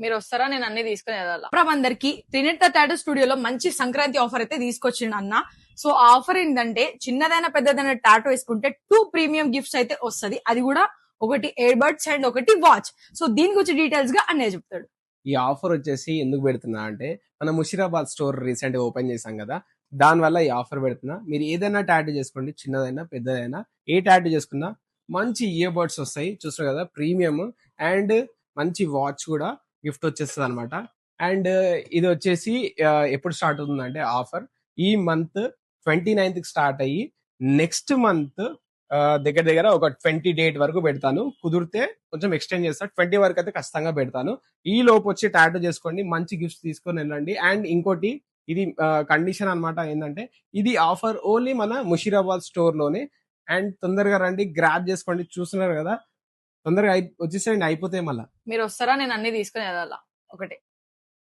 మీరు వస్తారా? నేను అన్ని తీసుకుని వెళ్ళాలా. అందరికి త్రినేత్ర టాటూ స్టూడియోలో మంచి సంక్రాంతి ఆఫర్ అయితే తీసుకొచ్చిండు అన్న. సో ఆ ఆఫర్ ఏంటంటే చిన్నదైనా పెద్దదైనా టాటూ వేసుకుంటే 2 ప్రీమియం గిఫ్ట్స్ అయితే వస్తది. అది కూడా ఒకటి ఇయర్ బడ్స్ అండ్ ఒకటి వాచ్. సో దీని గురించి డీటెయిల్స్ గా అన్నయ్య చెప్తాడు. ఈ ఆఫర్ వచ్చేసి ఎందుకు పెడుతున్నా అంటే, మన ముషిరాబాద్ స్టోర్ రీసెంట్ గా ఓపెన్ చేశాం కదా, దానివల్ల ఈ ఆఫర్ పెడుతున్నా. మీరు ఏదైనా టాటూ చేసుకోండి, చిన్నదైనా పెద్దదైనా, ఏ టాటూ చేసుకున్నా మంచి ఇయర్ బడ్స్ వస్తాయి. చూస్తారు కదా, ప్రీమియం అండ్ మంచి వాచ్ కూడా గిఫ్ట్ వచ్చేస్తుంది అనమాట. అండ్ ఇది వచ్చేసి ఎప్పుడు స్టార్ట్ అవుతుందంటే ఆఫర్ ఈ మంత్ 29th స్టార్ట్ అయ్యి నెక్స్ట్ మంత్ దగ్గర దగ్గర ఒక 20 డేట్ వరకు పెడతాను. కుదిరితే కొంచెం ఎక్స్టెండ్ చేస్తాను. 20 వరకు అయితే ఖచ్చితంగా పెడతాను. ఈ లోపు వచ్చి టాటూ చేసుకోండి, మంచి గిఫ్ట్స్ తీసుకొని వెళ్ళండి. అండ్ ఇంకోటి, ఇది కండిషన్ అన్నమాట. ఏంటంటే ఇది ఆఫర్ ఓన్లీ మన ముషీరాబాద్ స్టోర్ లోనే. అండ్ తొందరగా రండి, గ్రాబ్ చేసుకోండి. చూస్తున్నారు కదా, తొందరగా వచ్చేసేయండి, అయిపోతాయి మళ్ళీ. మీరు వస్తారా? నేను అన్ని తీసుకుని వెళ్ళాలా. ఒకటే